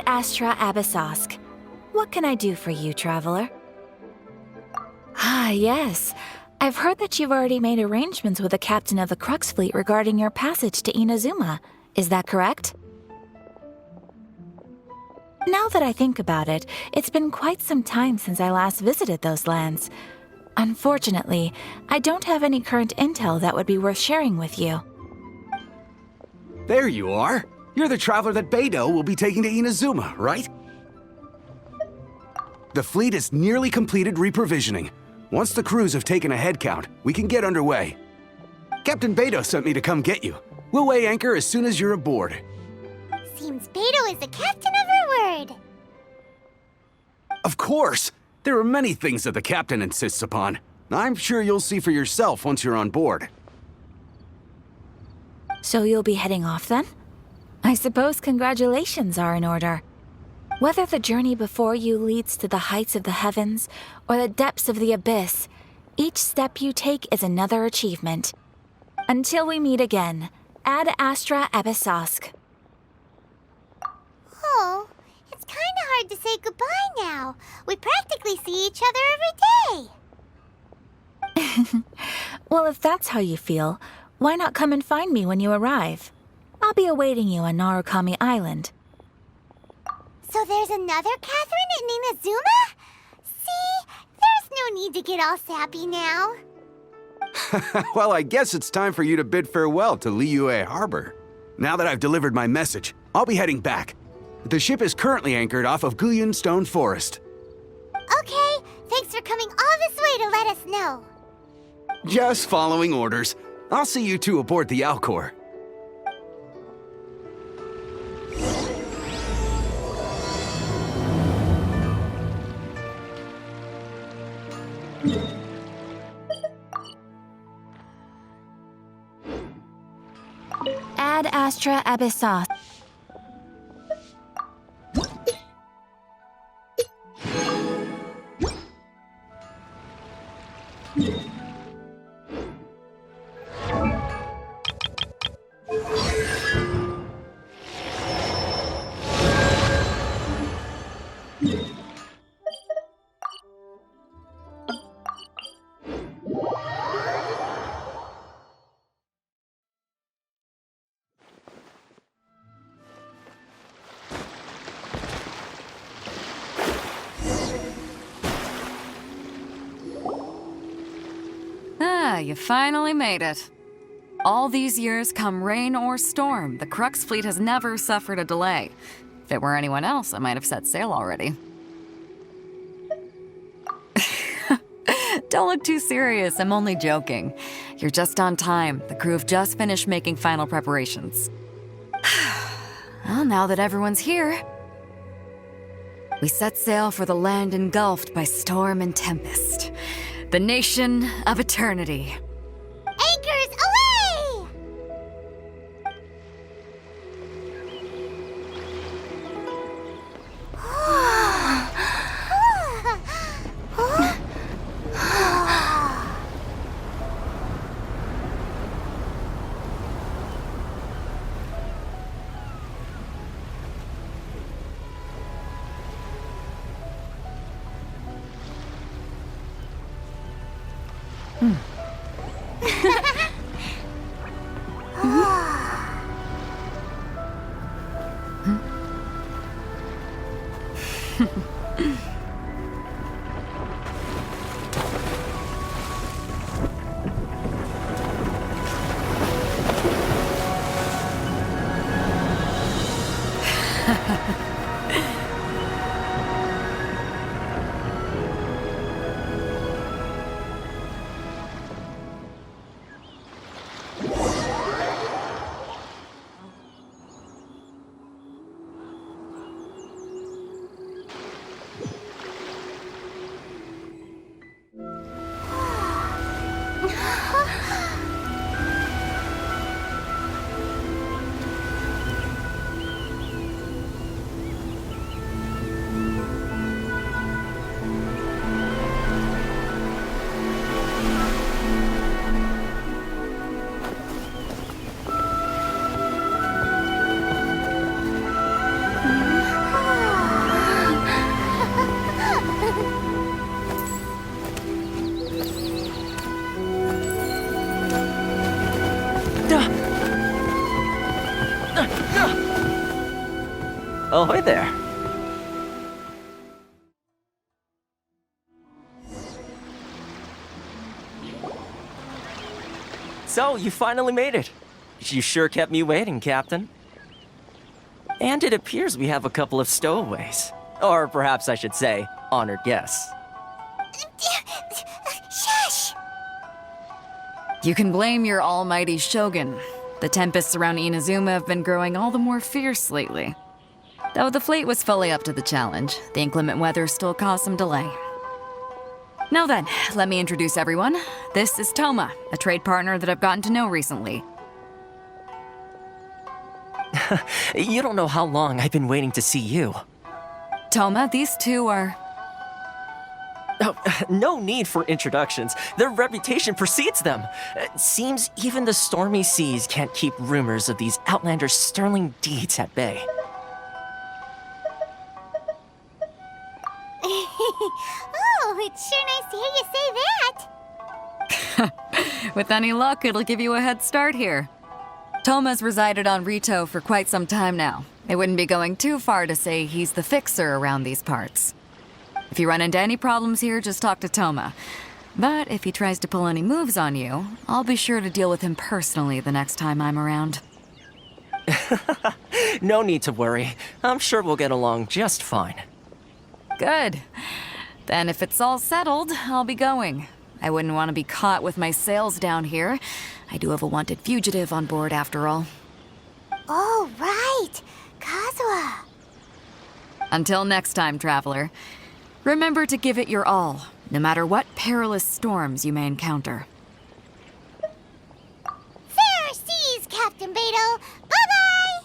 Astra Abyssosk. What can I do for you, traveler? Ah, yes. I've heard that you've already made arrangements with the captain of the Crux fleet regarding your passage to Inazuma. Is that correct? Now that I think about it, it's been quite some time since I last visited those lands. Unfortunately, I don't have any current intel that would be worth sharing with you. There you are. You're the traveler that Beidou will be taking to Inazuma, right? The fleet is nearly completed reprovisioning. Once the crews have taken a head count, we can get underway. Captain Beidou sent me to come get you. We'll weigh anchor as soon as you're aboard. Seems Beidou is the captain of her word. Of course! There are many things that the captain insists upon. I'm sure you'll see for yourself once you're on board. So you'll be heading off then? I suppose congratulations are in order. Whether the journey before you leads to the heights of the heavens or the depths of the abyss, each step you take is another achievement. Until we meet again, Ad Astra Abyssosk. Oh, it's kinda hard to say goodbye now. We practically see each other every day. Well, if that's how you feel, why not come and find me when you arrive? I'll be awaiting you on Narukami Island. So there's another Catherine in Inazuma? See, there's no need to get all sappy now. Well, I guess it's time for you to bid farewell to Liyue Harbor. Now that I've delivered my message, I'll be heading back. The ship is currently anchored off of Guyun Stone Forest. Okay, thanks for coming all this way to let us know. Just following orders. I'll see you two aboard the Alcor. Ad Astra Abyssosk. Ah, you finally made it. All these years, come rain or storm, the Crux fleet has never suffered a delay. If it were anyone else, I might have set sail already. Don't look too serious, I'm only joking. You're just on time. The crew have just finished making final preparations. Well, now that everyone's here, we set sail for the land engulfed by storm and tempest. The nation of eternity. Anchors away! Ahoy there. So, you finally made it. You sure kept me waiting, Captain. And it appears we have a couple of stowaways. Or perhaps I should say, honored guests. Shush! You can blame your almighty Shogun. The tempests around Inazuma have been growing all the more fierce lately. Though the fleet was fully up to the challenge, the inclement weather still caused some delay. Now then, let me introduce everyone. This is Toma, a trade partner that I've gotten to know recently. You don't know how long I've been waiting to see you. Toma, these two are... Oh, no need for introductions. Their reputation precedes them. Seems even the stormy seas can't keep rumors of these Outlanders' sterling deeds at bay. Oh, it's sure nice to hear you say that. With any luck, it'll give you a head start here. Toma's resided on Rito for quite some time now. It wouldn't be going too far to say he's the fixer around these parts. If you run into any problems here, just talk to Toma. But if he tries to pull any moves on you, I'll be sure to deal with him personally the next time I'm around. No need to worry. I'm sure we'll get along just fine. Good. Then if it's all settled, I'll be going. I wouldn't want to be caught with my sails down here. I do have a wanted fugitive on board after all. Oh, right. Kazuha. Until next time, traveler. Remember to give it your all, no matter what perilous storms you may encounter. Fair seas, Captain Beto. Bye-bye!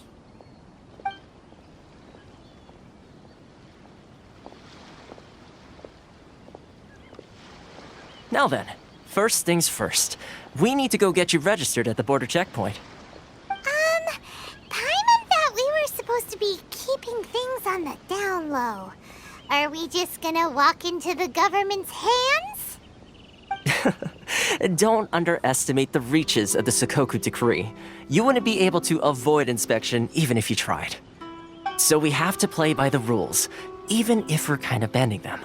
Now then, first things first. We need to go get you registered at the border checkpoint. Paimon thought we were supposed to be keeping things on the down low. Are we just gonna walk into the government's hands? Don't underestimate the reaches of the Sakoku Decree. You wouldn't be able to avoid inspection even if you tried. So we have to play by the rules, even if we're kind of bending them.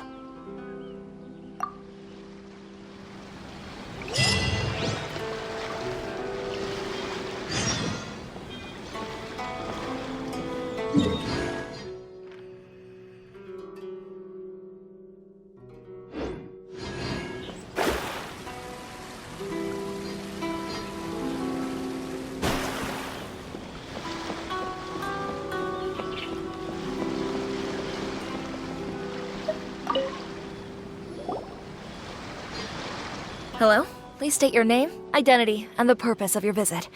Hello? Please state your name, identity, and the purpose of your visit.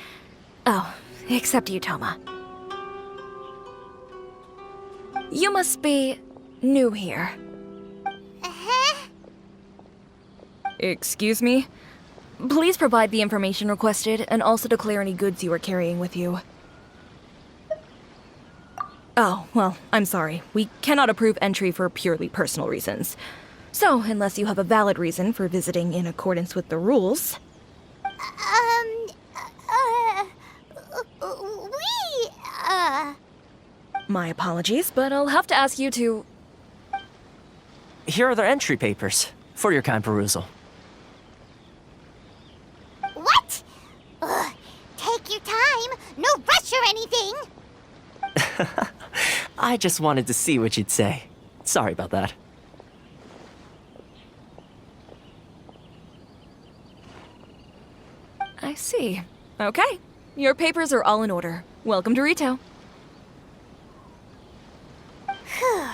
Oh, except you, Toma. You must be new here. Uh-huh. Excuse me? Please provide the information requested and also declare any goods you are carrying with you. Oh, well, I'm sorry. We cannot approve entry for purely personal reasons. So, unless you have a valid reason for visiting in accordance with the rules... My apologies, but I'll have to ask you to... Here are their entry papers, for your kind perusal. What? Ugh, take your time. No rush or anything. I just wanted to see what you'd say. Sorry about that. I see. Okay. Your papers are all in order. Welcome to Rito. Phew.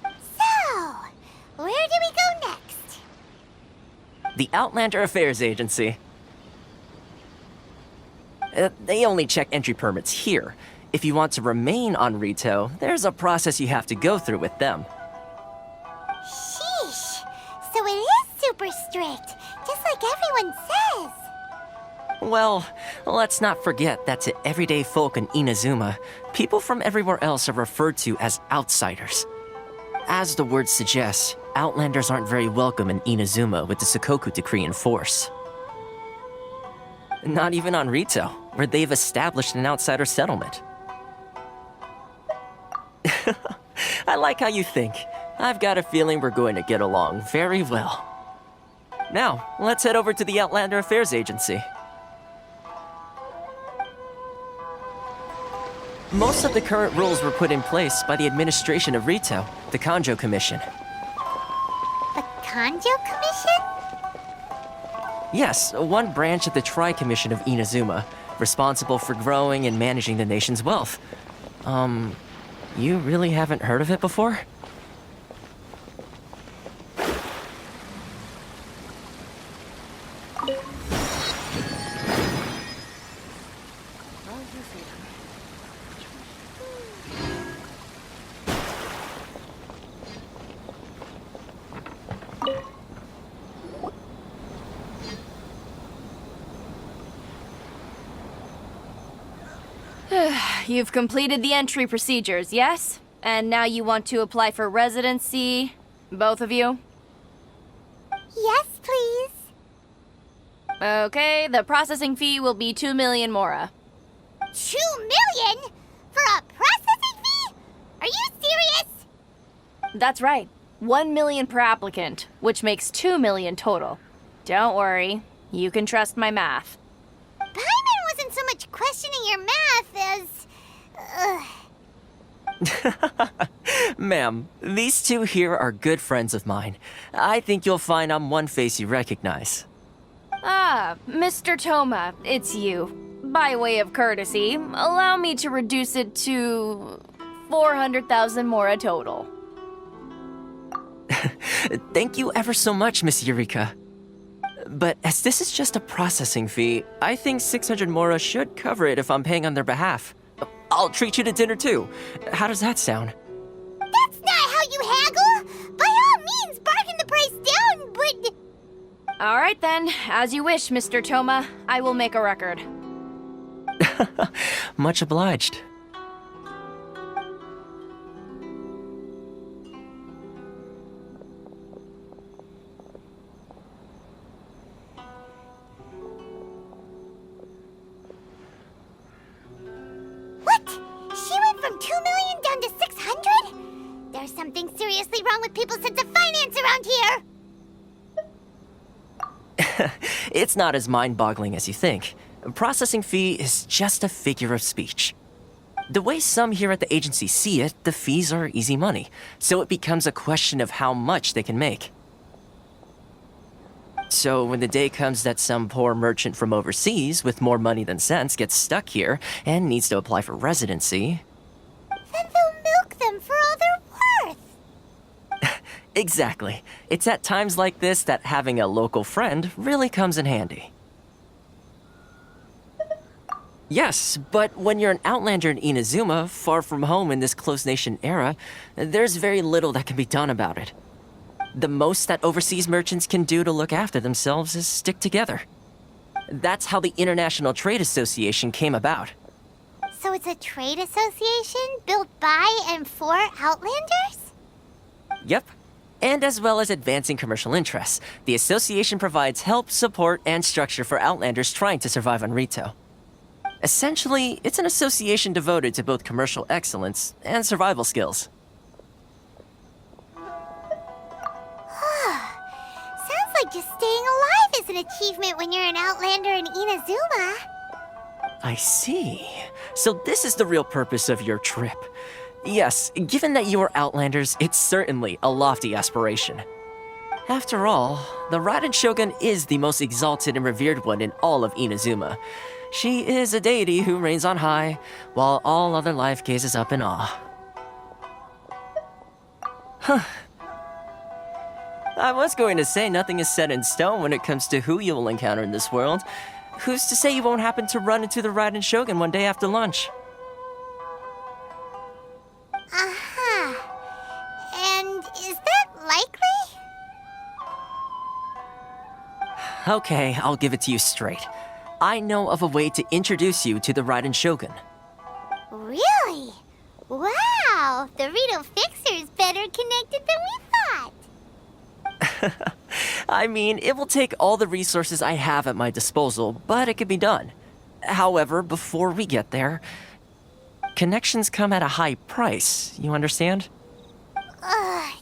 So, where do we go next? The Outlander Affairs Agency. They only check entry permits here. If you want to remain on Rito, there's a process you have to go through with them. Sheesh. So it is super strict, just like everyone says. Well, let's not forget that to everyday folk in Inazuma, people from everywhere else are referred to as outsiders. As the word suggests, Outlanders aren't very welcome in Inazuma with the Sakoku Decree in force. Not even on Rito, where they've established an outsider settlement. I like how you think. I've got a feeling we're going to get along very well. Now, let's head over to the Outlander Affairs Agency. Most of the current rules were put in place by the administration of Rito, the Kanjo Commission. The Kanjo Commission? Yes, one branch of the Tri-Commission of Inazuma, responsible for growing and managing the nation's wealth. You really haven't heard of it before? You've completed the entry procedures, yes? And now you want to apply for residency, both of you? Yes, please. Okay, the processing fee will be 2 million mora. 2 million? For a processing fee? Are you serious? That's right. 1 million per applicant, which makes 2 million total. Don't worry, you can trust my math. Paimon wasn't so much questioning your math as... Ma'am, these two here are good friends of mine. I think you'll find I'm one face you recognize. Ah, Mr. Toma, it's you. By way of courtesy, allow me to reduce it to 400,000 mora total. Thank you ever so much, Miss Eureka. But as this is just a processing fee, I think 600 mora should cover it if I'm paying on their behalf. I'll treat you to dinner too. How does that sound? That's not how you haggle! By all means, bargain the price down, but... All right then, as you wish, Mr. Toma. I will make a record. Much obliged. What? She went from 2 million down to 600? There's something seriously wrong with people's sense of finance around here! It's not as mind-boggling as you think. A processing fee is just a figure of speech. The way some here at the agency see it, the fees are easy money, so it becomes a question of how much they can make. So when the day comes that some poor merchant from overseas with more money than sense gets stuck here and needs to apply for residency... Then they'll milk them for all they're worth! Exactly. It's at times like this that having a local friend really comes in handy. Yes, but when you're an outlander in Inazuma, far from home in this closed nation era, there's very little that can be done about it. The most that overseas merchants can do to look after themselves is stick together. That's how the International Trade Association came about. So it's a trade association built by and for Outlanders? Yep. And as well as advancing commercial interests, the association provides help, support, and structure for Outlanders trying to survive on Rito. Essentially, it's an association devoted to both commercial excellence and survival skills. Sounds like just staying alive is an achievement when you're an Outlander in Inazuma. I see. So this is the real purpose of your trip. Yes, given that you are Outlanders, it's certainly a lofty aspiration. After all, the Raiden Shogun is the most exalted and revered one in all of Inazuma. She is a deity who reigns on high, while all other life gazes up in awe. Huh. I was going to say nothing is set in stone when it comes to who you will encounter in this world. Who's to say you won't happen to run into the Raiden Shogun one day after lunch? Uh-huh. And is that likely? Okay, I'll give it to you straight. I know of a way to introduce you to the Raiden Shogun. Really? Wow! The Rito Fixer's better connected than we thought! I mean, it will take all the resources I have at my disposal, but it can be done. However, before we get there, connections come at a high price, you understand? Not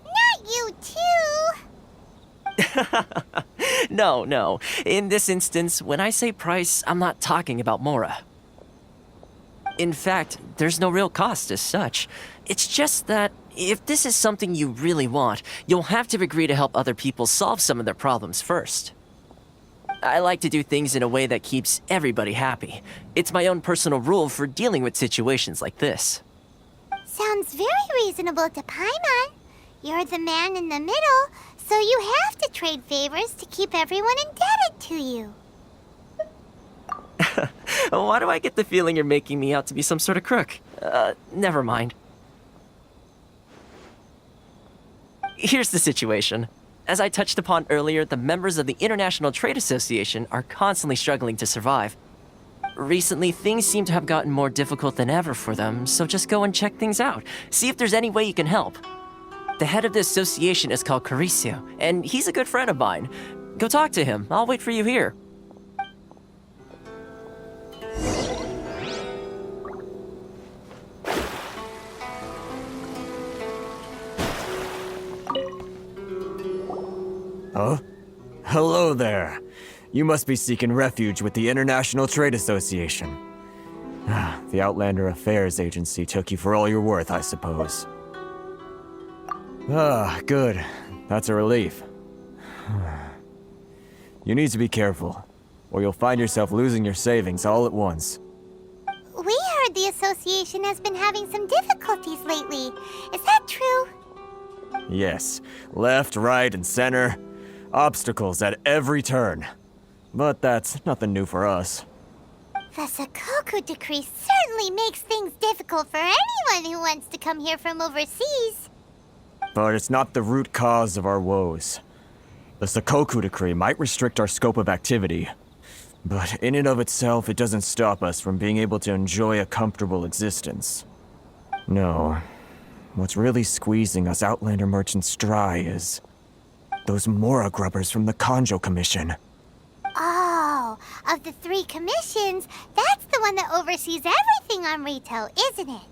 you too. No. In this instance, when I say price, I'm not talking about Mora. In fact, there's no real cost as such. It's just that if this is something you really want, you'll have to agree to help other people solve some of their problems first. I like to do things in a way that keeps everybody happy. It's my own personal rule for dealing with situations like this. Sounds very reasonable to Paimon. You're the man in the middle, so you have to trade favors to keep everyone indebted to you. Why do I get the feeling you're making me out to be some sort of crook? Never mind. Here's the situation. As I touched upon earlier, the members of the International Trade Association are constantly struggling to survive. Recently, things seem to have gotten more difficult than ever for them, so just go and check things out. See if there's any way you can help. The head of the association is called Caricio, and he's a good friend of mine. Go talk to him. I'll wait for you here. Huh? Hello there. You must be seeking refuge with the International Trade Association. The Outlander Affairs Agency took you for all you're worth, I suppose. Good. That's a relief. You need to be careful, or you'll find yourself losing your savings all at once. We heard the association has been having some difficulties lately. Is that true? Yes. Left, right, and center. Obstacles at every turn. But that's nothing new for us. The Sakoku decree certainly makes things difficult for anyone who wants to come here from overseas. But it's not the root cause of our woes. The Sakoku decree might restrict our scope of activity, but in and of itself, it doesn't stop us from being able to enjoy a comfortable existence. No. What's really squeezing us Outlander merchants dry is those Mora grubbers from the Kanjo Commission. Oh, of the 3 commissions, that's the one that oversees everything on Rito, isn't it?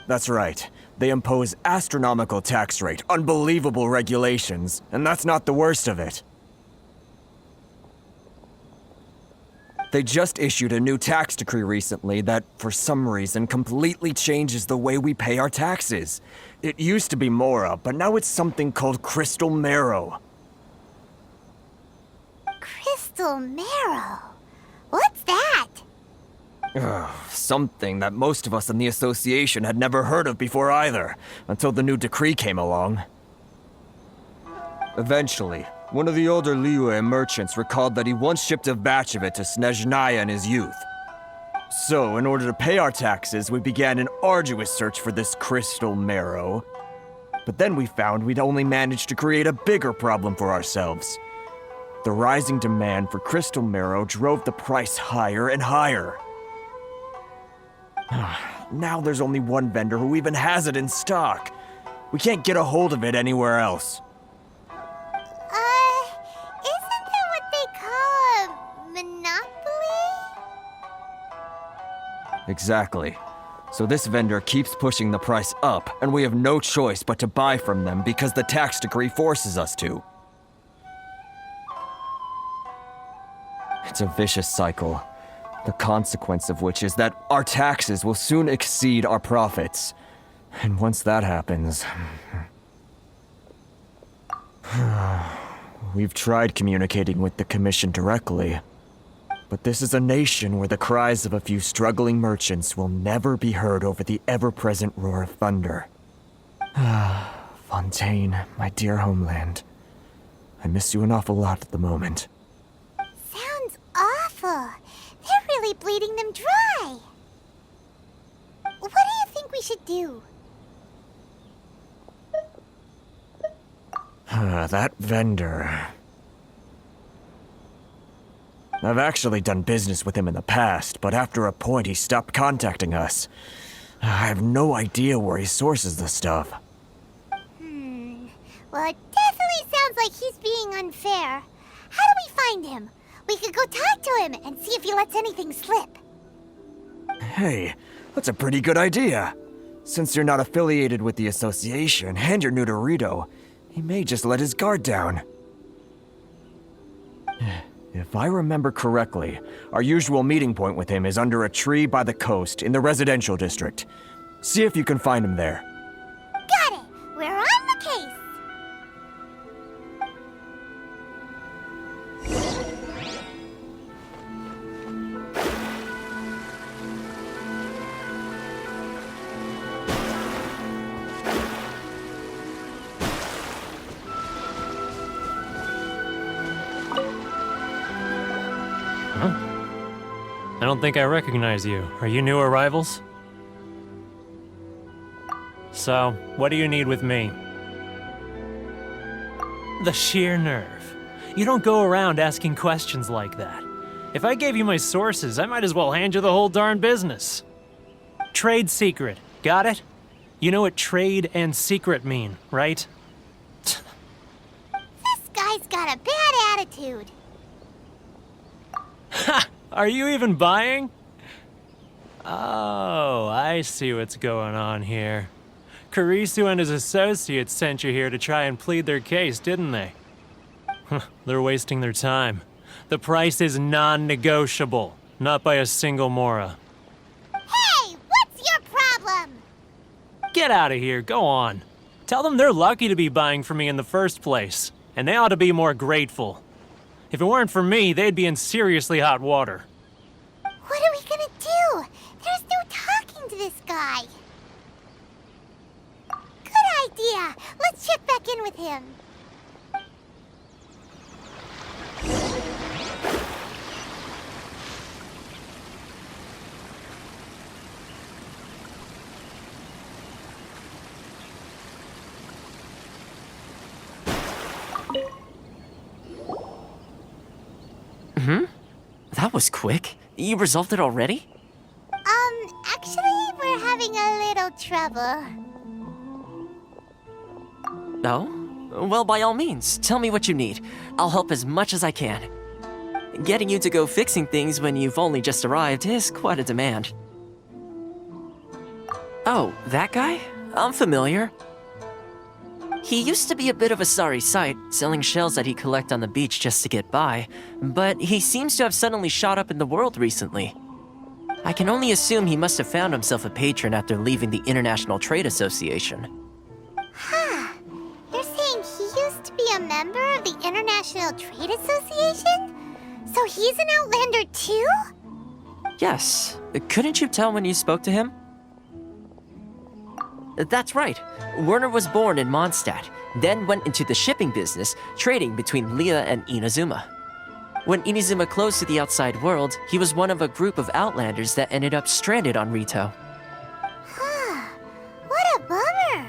That's right. They impose astronomical tax rate, unbelievable regulations, and that's not the worst of it. They just issued a new tax decree recently that, for some reason, completely changes the way we pay our taxes. It used to be Mora, but now it's something called Crystal Marrow. Crystal Marrow? What's that? Something that most of us in the association had never heard of before either, until the new decree came along. Eventually, one of the older Liyue merchants recalled that he once shipped a batch of it to Snezhnaya in his youth. So, in order to pay our taxes, we began an arduous search for this Crystal Marrow. But then we found we'd only managed to create a bigger problem for ourselves. The rising demand for Crystal Marrow drove the price higher and higher. Now there's only one vendor who even has it in stock. We can't get a hold of it anywhere else. Isn't that what they call a monopoly? Exactly. So this vendor keeps pushing the price up, and we have no choice but to buy from them because the tax decree forces us to. It's a vicious cycle. The consequence of which is that our taxes will soon exceed our profits. And once that happens... We've tried communicating with the Commission directly. But this is a nation where the cries of a few struggling merchants will never be heard over the ever-present roar of thunder. Fontaine, my dear homeland. I miss you an awful lot at the moment. Sounds awful. They're really bleeding them dry. What do you think we should do? That vendor... I've actually done business with him in the past, but after a point he stopped contacting us. I have no idea where he sources the stuff. Well, it definitely sounds like he's being unfair. How do we find him? We could go talk to him and see if he lets anything slip. Hey, That's a pretty good idea. Since you're not affiliated with the association and you're new to Rito, he may just let his guard down. If I remember correctly, our usual meeting point with him is under a tree by the coast in the residential district. See if you can find him there. Got it! We're on the case! I don't think I recognize you. Are you new arrivals? So, what do you need with me? The sheer nerve. You don't go around asking questions like that. If I gave you my sources, I might as well hand you the whole darn business. Trade secret. Got it? You know what trade and secret mean, right? This guy's got a bad attitude. Ha! Are you even buying? Oh, I see what's going on here. Kurisu and his associates sent you here to try and plead their case, didn't they? They're wasting their time. The price is non-negotiable, not by a single Mora. Hey, what's your problem? Get out of here, go on. Tell them they're lucky to be buying from me in the first place, and they ought to be more grateful. If it weren't for me, they'd be in seriously hot water. What are we gonna do? There's no talking to this guy. Good idea. Let's check back in with him. That was quick. You resolved it already? Actually, we're having a little trouble. Oh? Well, by all means, tell me what you need. I'll help as much as I can. Getting you to go fixing things when you've only just arrived is quite a demand. Oh, that guy? I'm familiar. He used to be a bit of a sorry sight, selling shells that he'd collect on the beach just to get by, but he seems to have suddenly shot up in the world recently. I can only assume he must have found himself a patron after leaving the International Trade Association. Huh. You're saying he used to be a member of the International Trade Association? So he's an Outlander too? Yes. Couldn't you tell when you spoke to him? That's right. Werner was born in Mondstadt, then went into the shipping business, trading between Leah and Inazuma. When Inazuma closed to the outside world, he was one of a group of Outlanders that ended up stranded on Rito. Huh. What a bummer.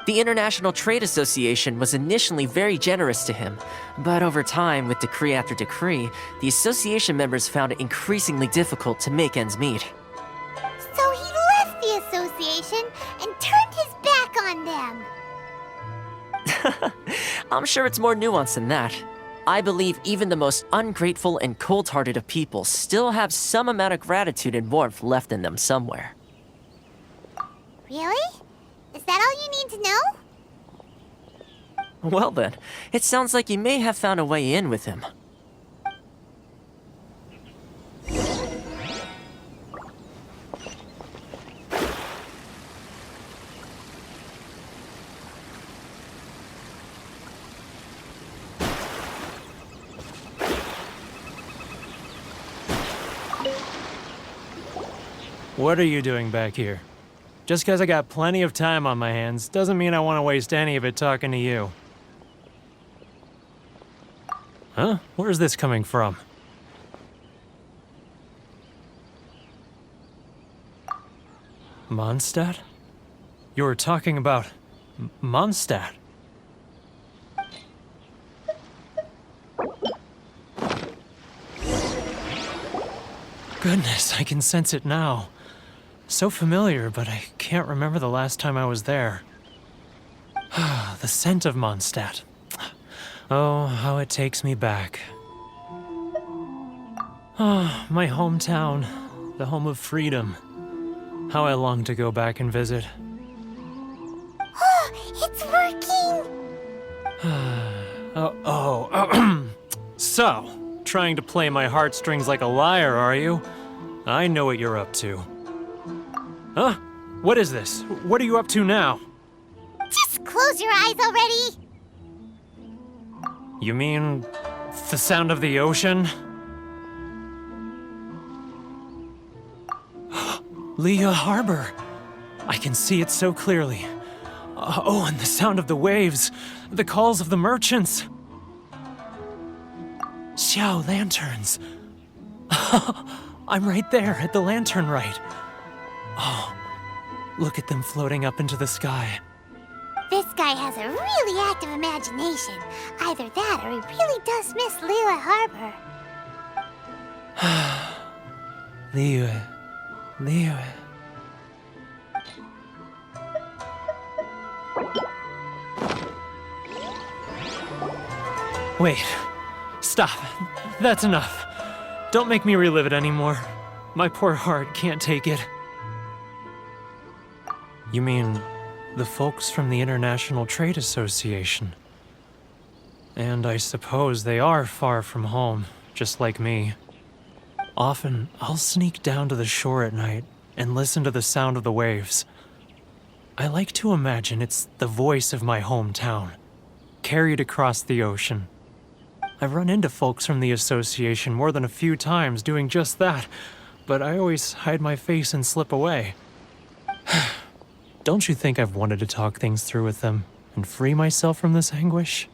The International Trade Association was initially very generous to him, but over time, with decree after decree, the association members found it increasingly difficult to make ends meet. So he left the association and turned his back on them. I'm sure it's more nuanced than that. I believe even the most ungrateful and cold-hearted of people still have some amount of gratitude and warmth left in them somewhere. Really? Is that all you need to know? Well then, it sounds like you may have found a way in with him. What are you doing back here? Just because I got plenty of time on my hands doesn't mean I want to waste any of it talking to you. Huh? Where's this coming from? Mondstadt? You were talking about Mondstadt. Goodness, I can sense it now. So familiar, but I can't remember the last time I was there. The scent of Mondstadt. Oh, how it takes me back. Oh, my hometown, the home of freedom. How I long to go back and visit. Oh, it's working! So, trying to play my heartstrings like a liar, are you? I know what you're up to. Huh? What is this? What are you up to now? Just close your eyes already! You mean the sound of the ocean? Leah Harbor. I can see it so clearly. Oh, and the sound of the waves. The calls of the merchants. Xiao lanterns. I'm right there at the lantern right. Oh, look at them floating up into the sky. This guy has a really active imagination. Either that or he really does miss Liyue Harbor. Liyue. Wait. Stop. That's enough. Don't make me relive it anymore. My poor heart can't take it. You mean the folks from the International Trade Association? And I suppose they are far from home, just like me. Often, I'll sneak down to the shore at night and listen to the sound of the waves. I like to imagine it's the voice of my hometown, carried across the ocean. I've run into folks from the association more than a few times doing just that, but I always hide my face and slip away. Don't you think I've wanted to talk things through with them and free myself from this anguish?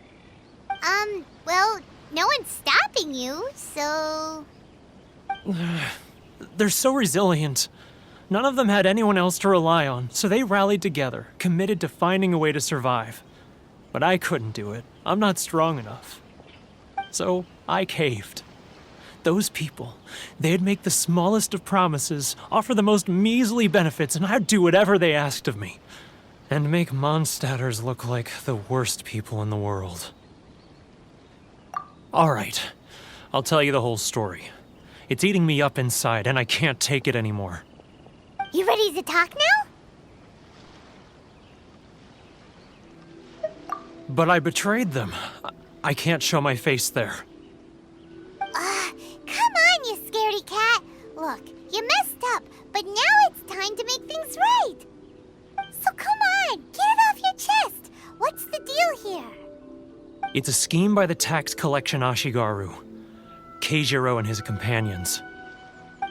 Well, no one's stopping you, so... They're so resilient. None of them had anyone else to rely on, so they rallied together, committed to finding a way to survive. But I couldn't do it. I'm not strong enough. So I caved. Those people, they'd make the smallest of promises, offer the most measly benefits, and I'd do whatever they asked of me. And make Mondstadters look like the worst people in the world. All right, I'll tell you the whole story. It's eating me up inside, and I can't take it anymore. You ready to talk now? But I betrayed them. I can't show my face there. Come on, you scaredy cat. Look, you messed up, but now it's time to make things right. So come on, get it off your chest. What's the deal here? It's a scheme by the tax collection Ashigaru, Keijiro and his companions.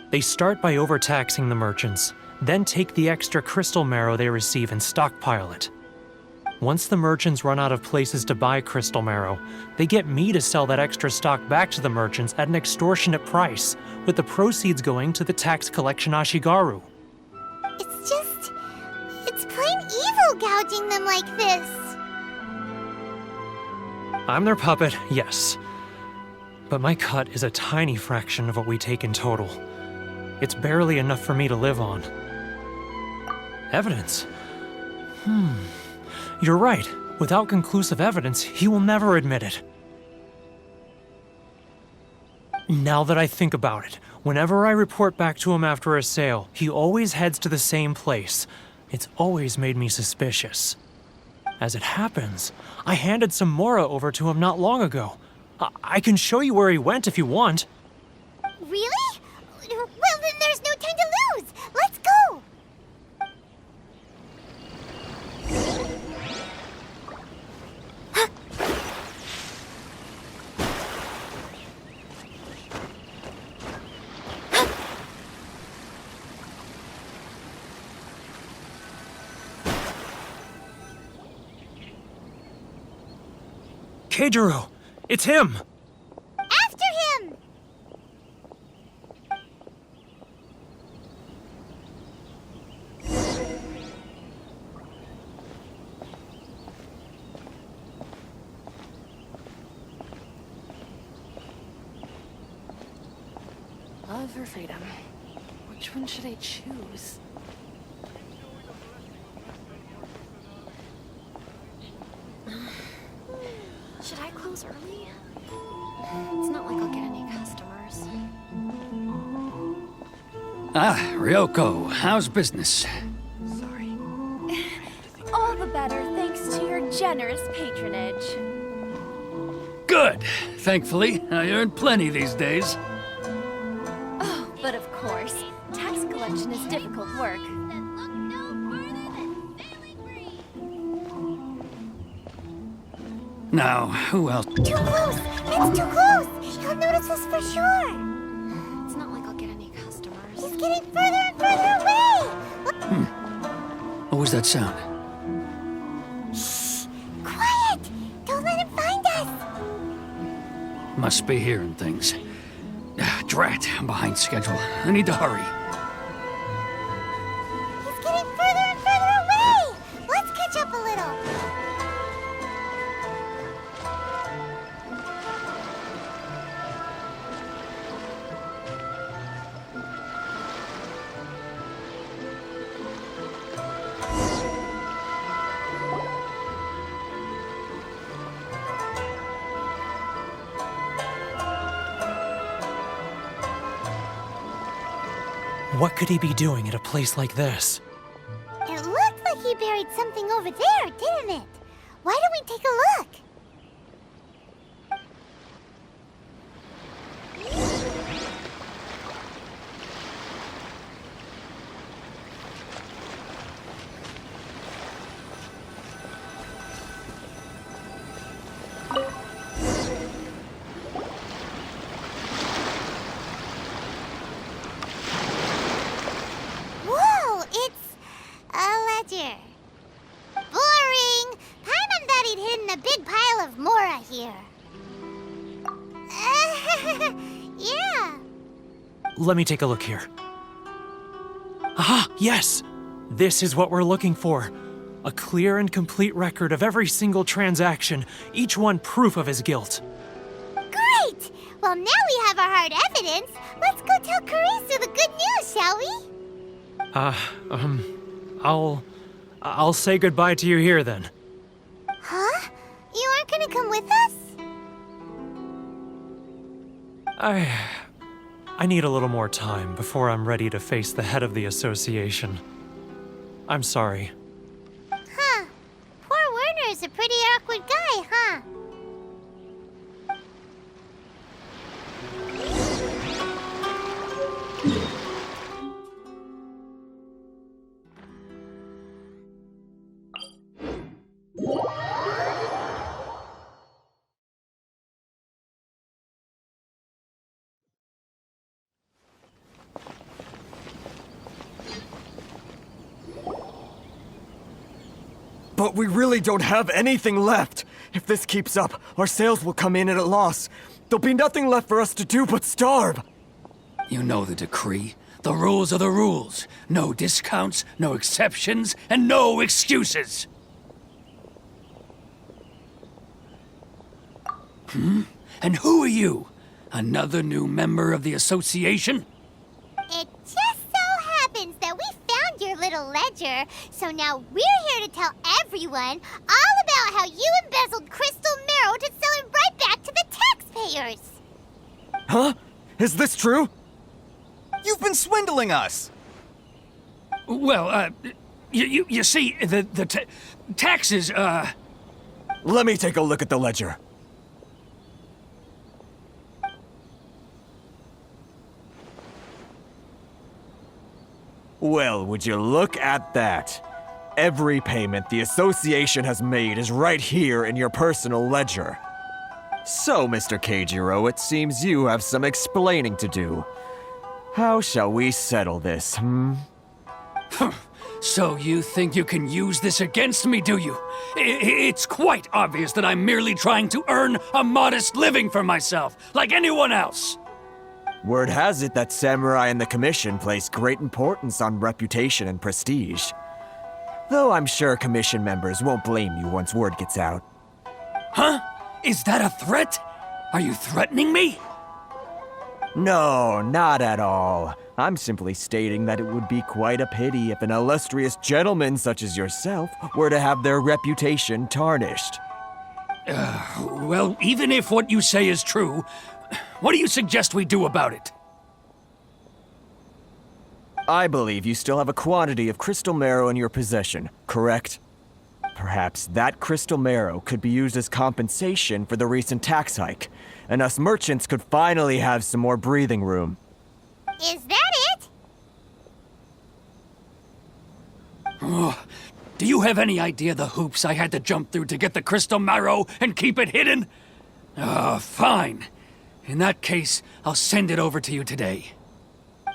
They start by overtaxing the merchants, then take the extra crystal marrow they receive and stockpile it. Once the merchants run out of places to buy crystal marrow, they get me to sell that extra stock back to the merchants at an extortionate price, with the proceeds going to the tax collection Ashigaru. It's plain evil gouging them like this. I'm their puppet, yes. But my cut is a tiny fraction of what we take in total. It's barely enough for me to live on. Evidence? You're right. Without conclusive evidence, he will never admit it. Now that I think about it, whenever I report back to him after a sale, he always heads to the same place. It's always made me suspicious. As it happens, I handed some Mora over to him not long ago. I can show you where he went if you want. Really? Well, then there's no time to lose. Let's go. Keijiro! It's him! After him! Love or freedom? Which one should I choose? Should I close early? It's not like I'll get any customers. Ah, Ryoko, how's business? All the better thanks to your generous patronage. Good. Thankfully, I earn plenty these days. Oh, but of course, tax collection is difficult work. Now, who else? Too close! It's too close! He'll notice us for sure! It's not like I'll get any customers. He's getting further and further away! What was that sound? Shh! Quiet! Don't let him find us! Must be hearing things. Drat, I'm behind schedule. I need to hurry. He's getting further and further away! Let's catch up a little! What could he be doing at a place like this? It looked like he buried something over there, didn't it? Why don't we take a look? Whoa, it's a ledger. Boring! Paimon thought he'd hidden a big pile of Mora here. Yeah. Let me take a look here. Aha! Yes! This is what we're looking for. A clear and complete record of every single transaction, each one proof of his guilt. Great! Well, now we have our hard evidence. Let's go tell Karisu the good news, shall we? I'll say goodbye to you here then. Huh? You aren't gonna come with us? I need a little more time before I'm ready to face the head of the association. I'm sorry. Huh. Poor Werner's a pretty awkward guy, huh? But we really don't have anything left. If this keeps up, our sales will come in at a loss. There'll be nothing left for us to do but starve. You know the decree. The rules are the rules. No discounts, no exceptions, and no excuses. And who are you? Another new member of the association? It just so happens that we found your little ledger, so now we're here to tell everyone all about how you embezzled crystal marrow to sell it right back to the taxpayers. Huh? Is this true? You've been swindling us! Well, you see, the taxes, Let me take a look at the ledger. Well, would you look at that? Every payment the association has made is right here in your personal ledger. So, Mr. Keijiro, it seems you have some explaining to do. How shall we settle this, So you think you can use this against me, do you? It's quite obvious that I'm merely trying to earn a modest living for myself, like anyone else. Word has it that Samurai and the Commission place great importance on reputation and prestige. Though I'm sure Commission members won't blame you once word gets out. Huh? Is that a threat? Are you threatening me? No, not at all. I'm simply stating that it would be quite a pity if an illustrious gentleman such as yourself were to have their reputation tarnished. Well, even if what you say is true, what do you suggest we do about it? I believe you still have a quantity of crystal marrow in your possession, correct? Perhaps that crystal marrow could be used as compensation for the recent tax hike, and us merchants could finally have some more breathing room. Is that it? Oh, do you have any idea the hoops I had to jump through to get the crystal marrow and keep it hidden? Fine. In that case, I'll send it over to you today.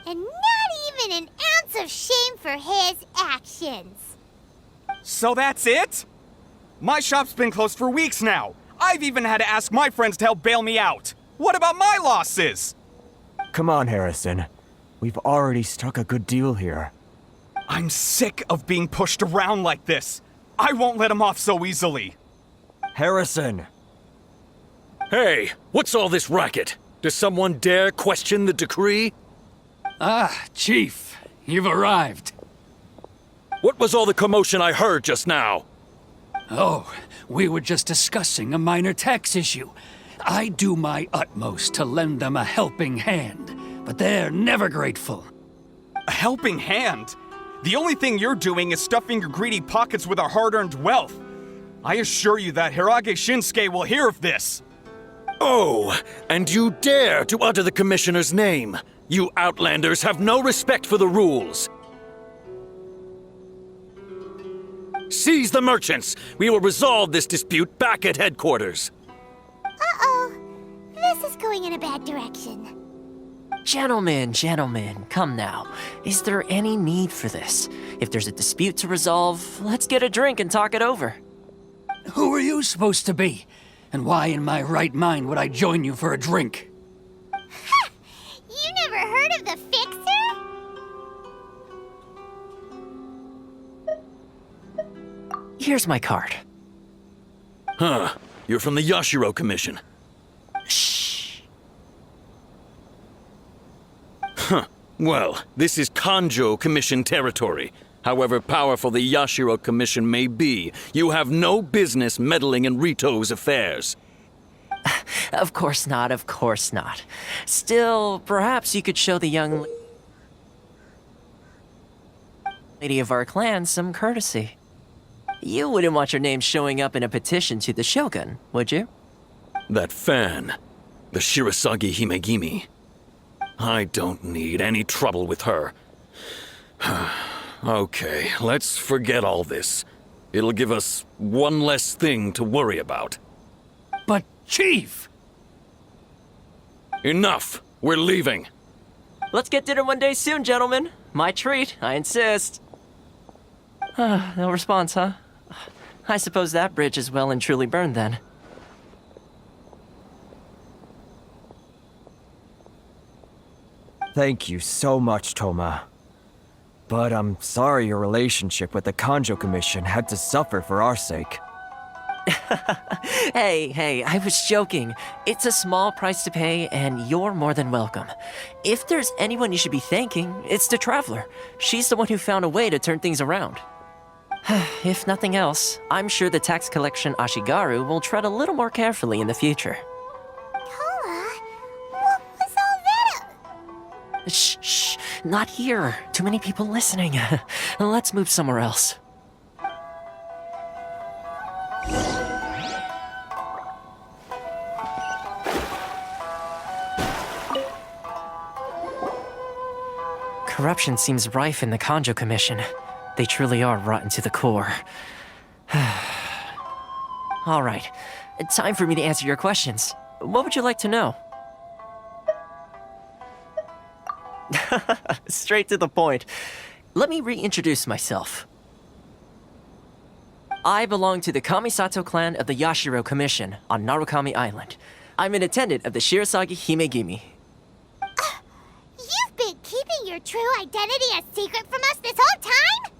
And not even an ounce of shame for his actions. So that's it? My shop's been closed for weeks now. I've even had to ask my friends to help bail me out. What about my losses? Come on, Harrison. We've already struck a good deal here. I'm sick of being pushed around like this. I won't let him off so easily. Harrison! Hey, what's all this racket? Does someone dare question the decree? Ah, Chief, you've arrived. What was all the commotion I heard just now? Oh, we were just discussing a minor tax issue. I do my utmost to lend them a helping hand, but they're never grateful. A helping hand? The only thing you're doing is stuffing your greedy pockets with our hard-earned wealth. I assure you that Hirage Shinsuke will hear of this. Oh, and you dare to utter the Commissioner's name. You Outlanders have no respect for the rules. Seize the merchants! We will resolve this dispute back at headquarters. Uh-oh. This is going in a bad direction. Gentlemen, come now. Is there any need for this? If there's a dispute to resolve, let's get a drink and talk it over. Who are you supposed to be? And why in my right mind would I join you for a drink? Ha! You never heard of the Fixer? Here's my card. Huh. You're from the Yashiro Commission. Shh. Huh. Well, this is Kanjo Commission territory. However powerful the Yashiro Commission may be, you have no business meddling in Rito's affairs. Of course not, of course not. Still, perhaps you could show the young lady of our clan some courtesy. You wouldn't want your name showing up in a petition to the Shogun, would you? That fan, the Shirasagi Himegimi. I don't need any trouble with her. Okay, let's forget all this. It'll give us one less thing to worry about. But, Chief! Enough! We're leaving! Let's get dinner one day soon, gentlemen. My treat, I insist. No response, huh? I suppose that bridge is well and truly burned then. Thank you so much, Toma. But I'm sorry your relationship with the Kanjo Commission had to suffer for our sake. Hey, I was joking. It's a small price to pay, and you're more than welcome. If there's anyone you should be thanking, it's the Traveler. She's the one who found a way to turn things around. If nothing else, I'm sure the tax collection Ashigaru will tread a little more carefully in the future. Toma, what was all that? Shh, not here. Too many people listening. Let's move somewhere else. Corruption seems rife in the Kanjo Commission. They truly are rotten to the core. All right, time for me to answer your questions. What would you like to know? Straight to the point. Let me reintroduce myself. I belong to the Kamisato clan of the Yashiro Commission on Narukami Island. I'm an attendant of the Shirasagi Himegimi. You've been keeping your true identity a secret from us this whole time?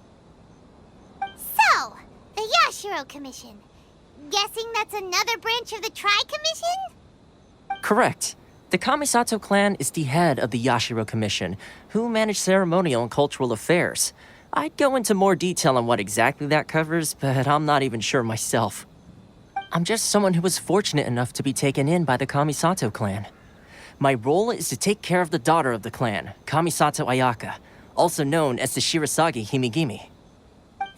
So, the Yashiro Commission. Guessing that's another branch of the Tri-Commission? Correct. The Kamisato clan is the head of the Yashiro Commission, who manage ceremonial and cultural affairs. I'd go into more detail on what exactly that covers, but I'm not even sure myself. I'm just someone who was fortunate enough to be taken in by the Kamisato clan. My role is to take care of the daughter of the clan, Kamisato Ayaka. also known as the Shirasagi Himigimi.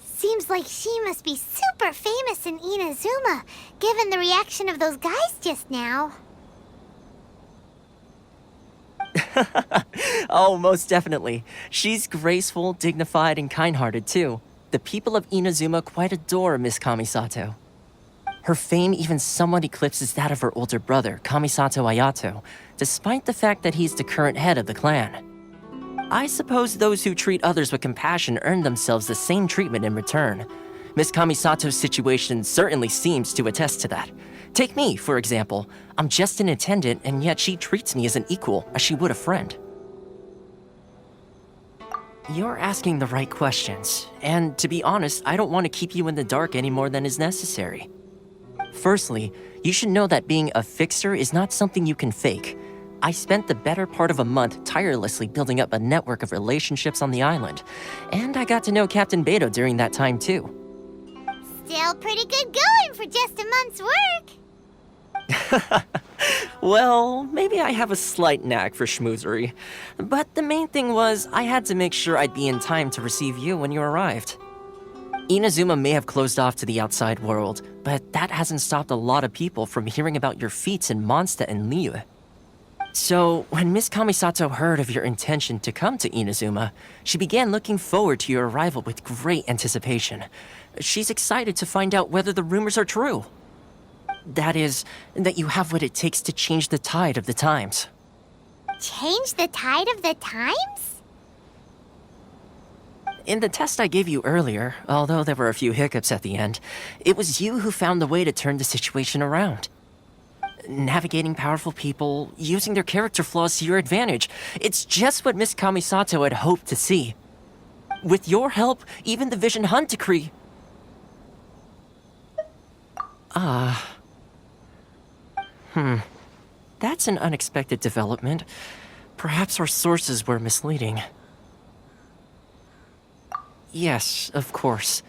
Seems like she must be super famous in Inazuma, given the reaction of those guys just now. Oh, most definitely. She's graceful, dignified, and kind-hearted too. The people of Inazuma quite adore Miss Kamisato. Her fame even somewhat eclipses that of her older brother, Kamisato Ayato, despite the fact that he's the current head of the clan. I suppose those who treat others with compassion earn themselves the same treatment in return. Miss Kamisato's situation certainly seems to attest to that. Take me, for example. I'm just an attendant, and yet she treats me as an equal, as she would a friend. You're asking the right questions, and to be honest, I don't want to keep you in the dark any more than is necessary. Firstly, you should know that being a fixer is not something you can fake. I spent the better part of a month tirelessly building up a network of relationships on the island, and I got to know Captain Beto during that time too. Still pretty good going for just a month's work. Well, maybe I have a slight knack for schmoozery, but the main thing was I had to make sure I'd be in time to receive you when you arrived. Inazuma may have closed off to the outside world, but that hasn't stopped a lot of people from hearing about your feats in Mondstadt and Liyue. So, when Miss Kamisato heard of your intention to come to Inazuma, she began looking forward to your arrival with great anticipation. She's excited to find out whether the rumors are true. That is, that you have what it takes to change the tide of the times. Change the tide of the times? In the test I gave you earlier, although there were a few hiccups at the end, it was you who found the way to turn the situation around. Navigating powerful people, using their character flaws to your advantage. It's just what Miss Kamisato had hoped to see. With your help, even the Vision Hunt decree... That's an unexpected development. Perhaps our sources were misleading. Yes, of course.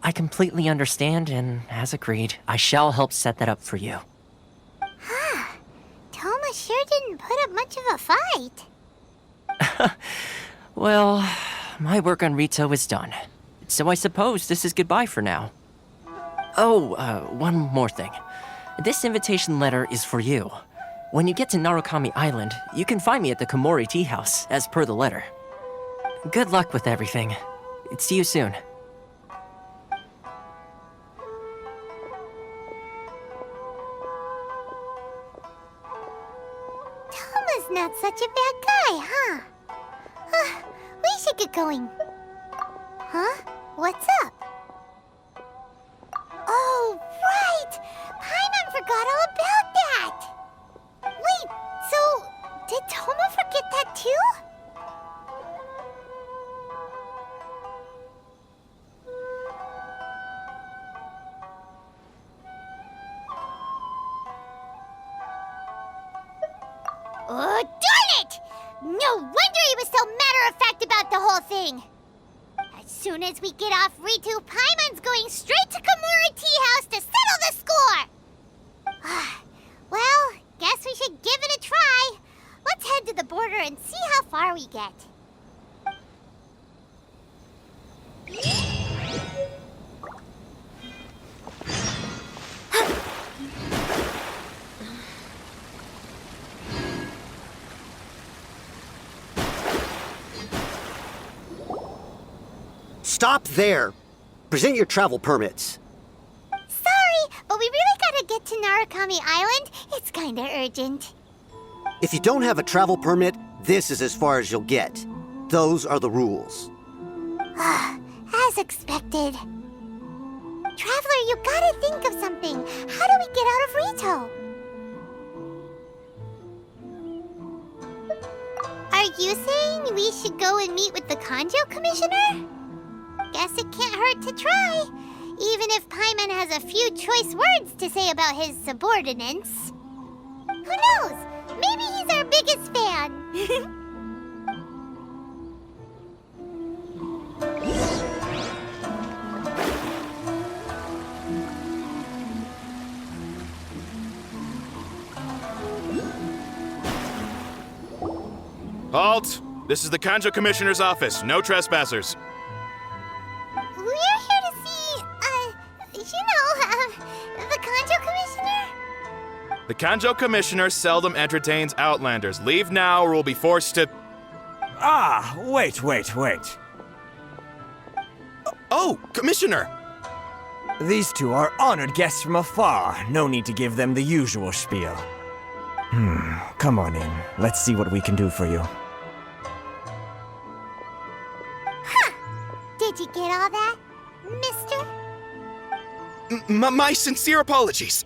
I completely understand, and as agreed, I shall help set that up for you. Toma sure didn't put up much of a fight. Well, my work on Rito is done. So I suppose this is goodbye for now. Oh, one more thing. This invitation letter is for you. When you get to Narukami Island, you can find me at the Komori Tea House, as per the letter. Good luck with everything. See you soon. Toma's not such a bad guy, huh? We should get going. Huh? What's up? Oh, right! Paimon forgot all about that! Wait, so did Toma forget that too? Oh, darn it! No wonder he was so matter-of-fact about the whole thing! As soon as we get off Ritu, Paimon's going straight to Komori Tea House to settle the score! Well, guess we should give it a try. Let's head to the border and see how far we get. Stop there! Present your travel permits. Sorry, but we really gotta get to Narukami Island. It's kinda urgent. If you don't have a travel permit, this is as far as you'll get. Those are the rules. As expected. Traveler, you gotta think of something. How do we get out of Rito? Are you saying we should go and meet with the Kanjo Commissioner? Guess it can't hurt to try, even if Paimon has a few choice words to say about his subordinates. Who knows? Maybe he's our biggest fan. Halt! This is the Kanjo Commissioner's office. No trespassers. We're here to see, the Kanjo Commissioner? The Kanjo Commissioner seldom entertains Outlanders. Leave now or we'll be forced to... Ah, wait. Oh, Commissioner! These two are honored guests from afar. No need to give them the usual spiel. Come on in. Let's see what we can do for you. Did you get all that, mister? My sincere apologies.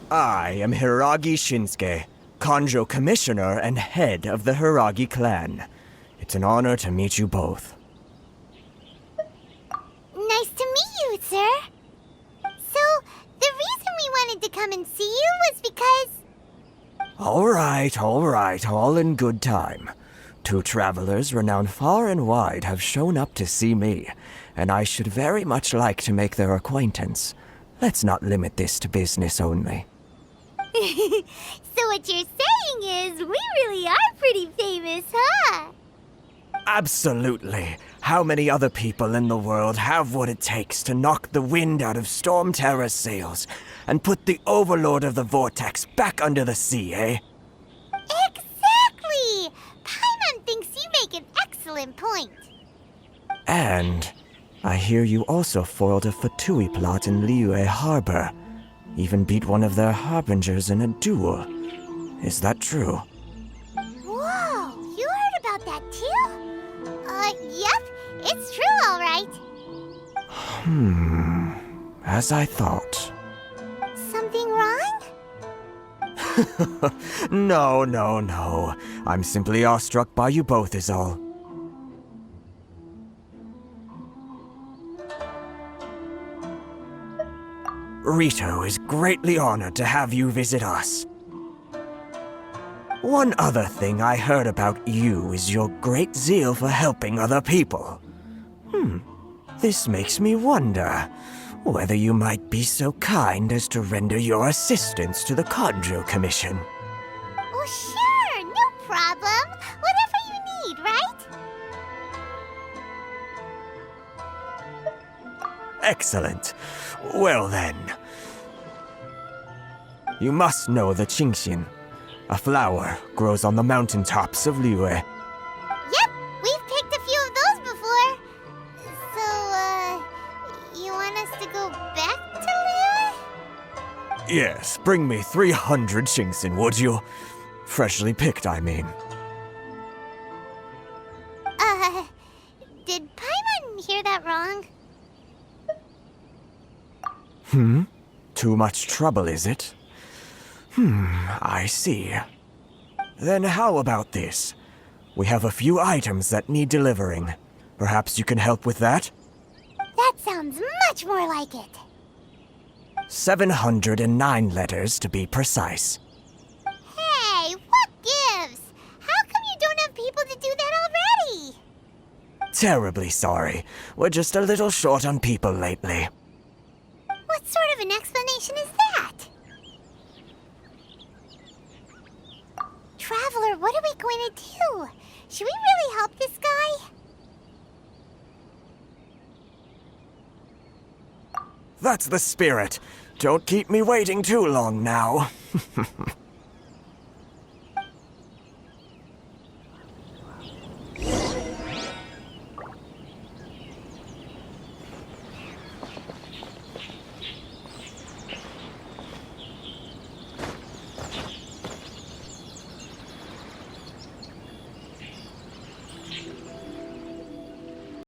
I am Hiragi Shinsuke, Kanjo Commissioner and head of the Hiragi clan. It's an honor to meet you both. Nice to meet you, sir. So, the reason we wanted to come and see you was because... All right, all in good time. Two travelers renowned far and wide have shown up to see me, and I should very much like to make their acquaintance. Let's not limit this to business only. So what you're saying is, we really are pretty famous, huh? Absolutely. How many other people in the world have what it takes to knock the wind out of Storm Terror's sails and put the Overlord of the Vortex back under the sea, eh? Exactly! Paimon thinks you make an excellent point. And I hear you also foiled a Fatui plot in Liyue Harbor. Even beat one of their harbingers in a duel. Is that true? Whoa, you heard about that too? Yep, it's true, all right. As I thought. Something wrong? No. I'm simply awestruck by you both is all. Rito is greatly honored to have you visit us. One other thing I heard about you is your great zeal for helping other people. This makes me wonder whether you might be so kind as to render your assistance to the Kanjo Commission. Oh, sure, no problem. Whatever you need, right? Excellent. Well then. You must know the Qingxian. A flower grows on the mountaintops of Liyue. Yep, we've picked a few of those before. So, you want us to go back to Liyue? Yes, bring me 300 Qingxian, would you? Freshly picked, I mean. Did Paimon hear that wrong? Too much trouble, is it? I see. Then how about this? We have a few items that need delivering. Perhaps you can help with that? That sounds much more like it. 709 letters to be precise. Hey, what gives? How come you don't have people to do that already? Terribly sorry. We're just a little short on people lately. What sort of an explanation is that? Traveler, what are we going to do? Should we really help this guy? That's the spirit. Don't keep me waiting too long now.